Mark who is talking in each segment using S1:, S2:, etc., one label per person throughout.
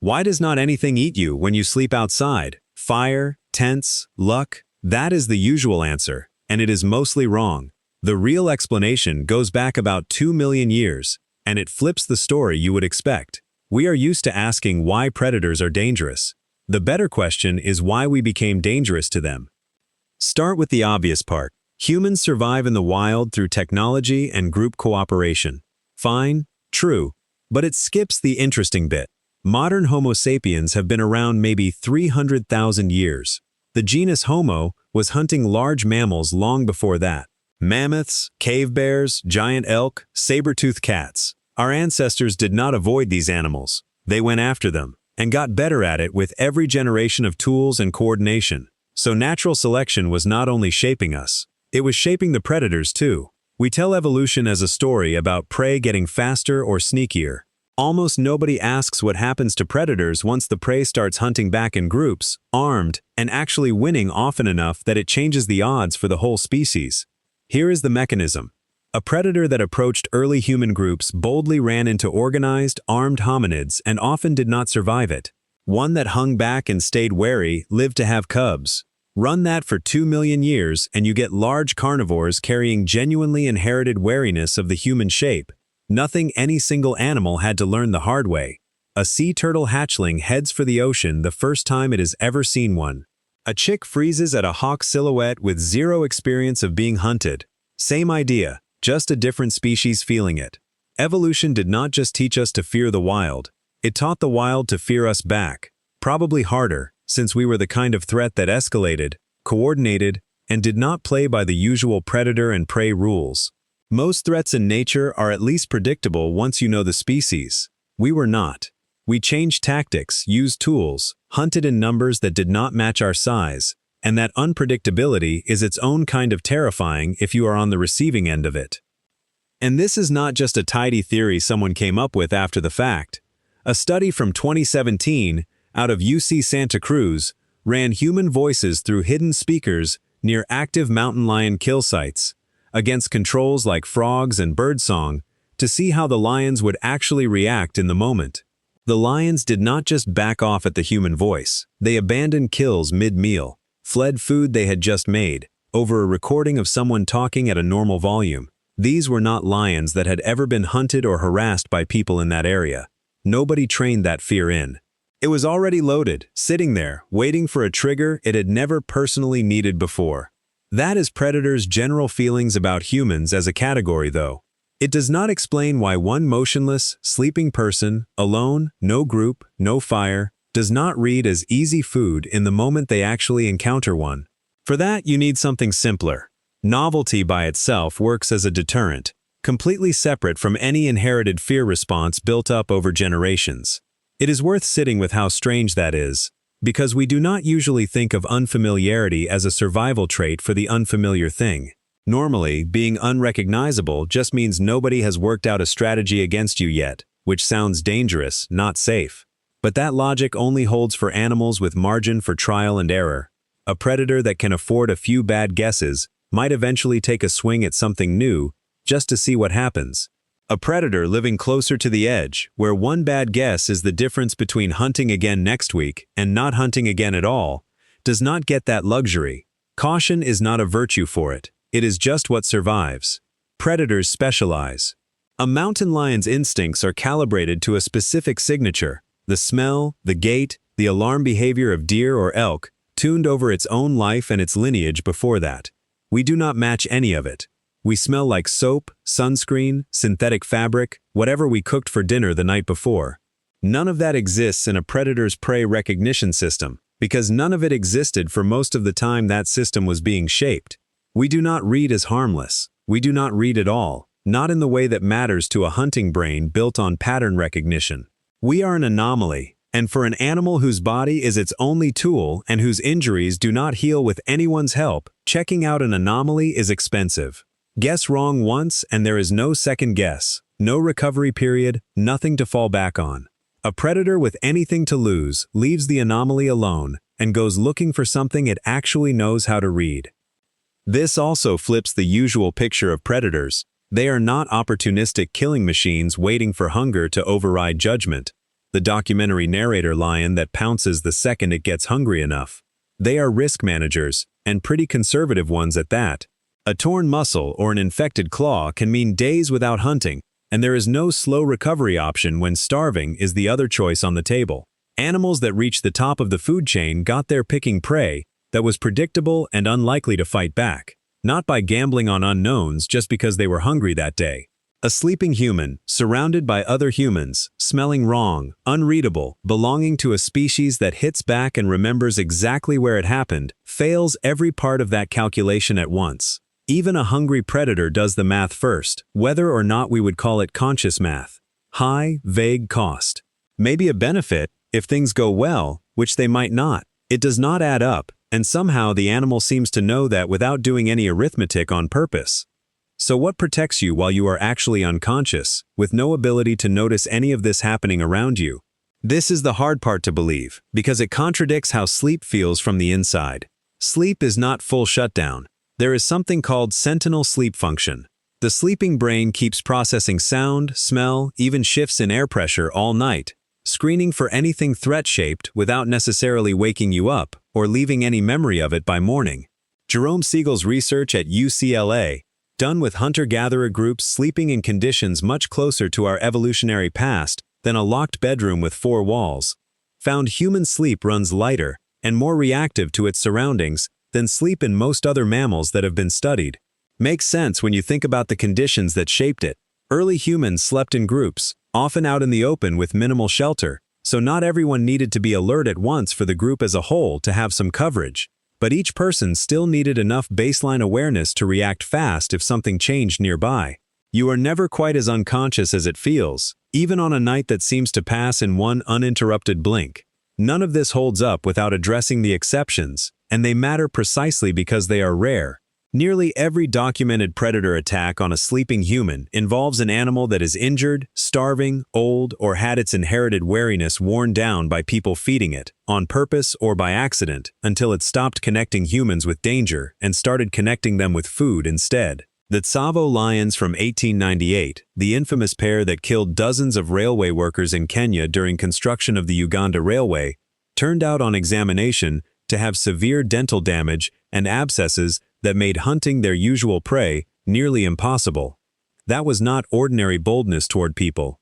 S1: Why does not anything eat you when you sleep outside? Fire, tents, luck? That is the usual answer, and it is mostly wrong. The real explanation goes back about 2 million years, and it flips the story you would expect. We are used to asking why predators are dangerous. The better question is why we became dangerous to them. Start with the obvious part. Humans survive in the wild through technology and group cooperation. Fine, true, but it skips the interesting bit. Modern Homo sapiens have been around maybe 300,000 years. The genus Homo was hunting large mammals long before that. Mammoths, cave bears, giant elk, saber-toothed cats. Our ancestors did not avoid these animals. They went after them, and got better at it with every generation of tools and coordination. So natural selection was not only shaping us, it was shaping the predators too. We tell evolution as a story about prey getting faster or sneakier. Almost nobody asks what happens to predators once the prey starts hunting back in groups, armed, and actually winning often enough that it changes the odds for the whole species. Here is the mechanism. A predator that approached early human groups boldly ran into organized, armed hominids and often did not survive it. One that hung back and stayed wary lived to have cubs. Run that for 2 million years and you get large carnivores carrying genuinely inherited wariness of the human shape. Nothing any single animal had to learn the hard way. A sea turtle hatchling heads for the ocean the first time it has ever seen one. A chick freezes at a hawk silhouette with zero experience of being hunted. Same idea, just a different species feeling it. Evolution did not just teach us to fear the wild. It taught the wild to fear us back. Probably harder, since we were the kind of threat that escalated, coordinated, and did not play by the usual predator and prey rules. Most threats in nature are at least predictable once you know the species. We were not. We changed tactics, used tools, hunted in numbers that did not match our size, and that unpredictability is its own kind of terrifying if you are on the receiving end of it. And this is not just a tidy theory someone came up with after the fact. A study from 2017 out of UC Santa Cruz ran human voices through hidden speakers near active mountain lion kill sites against controls like frogs and birdsong to see how the lions would actually react in the moment. The lions did not just back off at the human voice. They abandoned kills mid-meal, fled food they had just made, over a recording of someone talking at a normal volume. These were not lions that had ever been hunted or harassed by people in that area. Nobody trained that fear in. It was already loaded, sitting there, waiting for a trigger it had never personally needed before. That is predators' general feelings about humans as a category, though. It does not explain why one motionless, sleeping person, alone, no group, no fire, does not read as easy food in the moment they actually encounter one. For that, you need something simpler. Novelty by itself works as a deterrent, completely separate from any inherited fear response built up over generations. It is worth sitting with how strange that is, because we do not usually think of unfamiliarity as a survival trait for the unfamiliar thing. Normally, being unrecognizable just means nobody has worked out a strategy against you yet, which sounds dangerous, not safe. But that logic only holds for animals with margin for trial and error. A predator that can afford a few bad guesses might eventually take a swing at something new just to see what happens. A predator living closer to the edge, where one bad guess is the difference between hunting again next week and not hunting again at all, does not get that luxury. Caution is not a virtue for it. It is just what survives. Predators specialize. A mountain lion's instincts are calibrated to a specific signature. The smell, the gait, the alarm behavior of deer or elk, tuned over its own life and its lineage before that. We do not match any of it. We smell like soap, sunscreen, synthetic fabric, whatever we cooked for dinner the night before. None of that exists in a predator's prey recognition system, because none of it existed for most of the time that system was being shaped. We do not read as harmless. We do not read at all, not in the way that matters to a hunting brain built on pattern recognition. We are an anomaly, and for an animal whose body is its only tool and whose injuries do not heal with anyone's help, checking out an anomaly is expensive. Guess wrong once and there is no second guess, no recovery period, nothing to fall back on. A predator with anything to lose leaves the anomaly alone and goes looking for something it actually knows how to read. This also flips the usual picture of predators. They are not opportunistic killing machines waiting for hunger to override judgment. the documentary narrator lion that pounces the second it gets hungry enough. They are risk managers, and pretty conservative ones at that. A torn muscle or an infected claw can mean days without hunting, and there is no slow recovery option when starving is the other choice on the table. Animals that reach the top of the food chain got there picking prey that was predictable and unlikely to fight back, not by gambling on unknowns just because they were hungry that day. A sleeping human, surrounded by other humans, smelling wrong, unreadable, belonging to a species that hits back and remembers exactly where it happened, fails every part of that calculation at once. Even a hungry predator does the math first, whether or not we would call it conscious math. High, vague cost. Maybe a benefit, if things go well, which they might not. It does not add up, and somehow the animal seems to know that without doing any arithmetic on purpose. So what protects you while you are actually unconscious, with no ability to notice any of this happening around you? This is the hard part to believe, because it contradicts how sleep feels from the inside. Sleep is not full shutdown. There is something called sentinel sleep function. The sleeping brain keeps processing sound, smell, even shifts in air pressure all night, screening for anything threat-shaped without necessarily waking you up or leaving any memory of it by morning. Jerome Siegel's research at UCLA, done with hunter-gatherer groups sleeping in conditions much closer to our evolutionary past than a locked bedroom with 4 walls, found human sleep runs lighter and more reactive to its surroundings than sleep in most other mammals that have been studied. Makes sense when you think about the conditions that shaped it. Early humans slept in groups, often out in the open with minimal shelter, so not everyone needed to be alert at once for the group as a whole to have some coverage. But each person still needed enough baseline awareness to react fast if something changed nearby. You are never quite as unconscious as it feels, even on a night that seems to pass in one uninterrupted blink. None of this holds up without addressing the exceptions, and they matter precisely because they are rare. Nearly every documented predator attack on a sleeping human involves an animal that is injured, starving, old, or had its inherited wariness worn down by people feeding it, on purpose or by accident, until it stopped connecting humans with danger and started connecting them with food instead. The Tsavo lions from 1898, the infamous pair that killed dozens of railway workers in Kenya during construction of the Uganda Railway, turned out on examination to have severe dental damage and abscesses that made hunting their usual prey nearly impossible. That was not ordinary boldness toward people.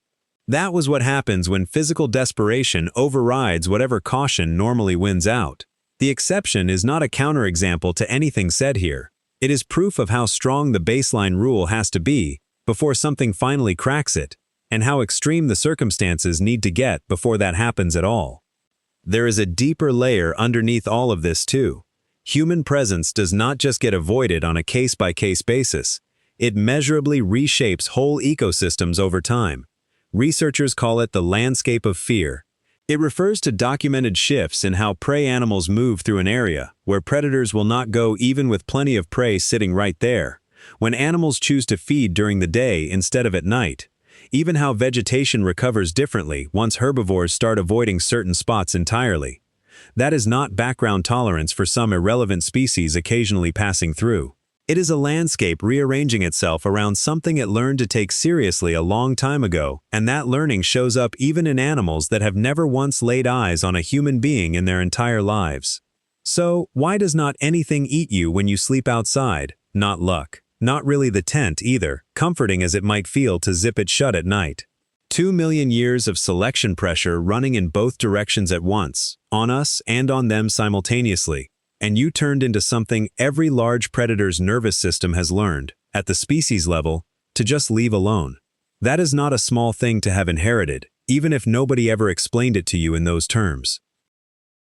S1: That was what happens when physical desperation overrides whatever caution normally wins out. The exception is not a counterexample to anything said here. It is proof of how strong the baseline rule has to be before something finally cracks it, and how extreme the circumstances need to get before that happens at all. There is a deeper layer underneath all of this too. Human presence does not just get avoided on a case-by-case basis. It measurably reshapes whole ecosystems over time. Researchers call it the landscape of fear. It refers to documented shifts in how prey animals move through an area, where predators will not go even with plenty of prey sitting right there, when animals choose to feed during the day instead of at night, even how vegetation recovers differently once herbivores start avoiding certain spots entirely. That is not background tolerance for some irrelevant species occasionally passing through. It is a landscape rearranging itself around something it learned to take seriously a long time ago, and that learning shows up even in animals that have never once laid eyes on a human being in their entire lives. So, why does not anything eat you when you sleep outside? Not luck. Not really the tent either, comforting as it might feel to zip it shut at night. 2 million years of selection pressure running in both directions at once, on us and on them simultaneously, and you turned into something every large predator's nervous system has learned, at the species level, to just leave alone. That is not a small thing to have inherited, even if nobody ever explained it to you in those terms.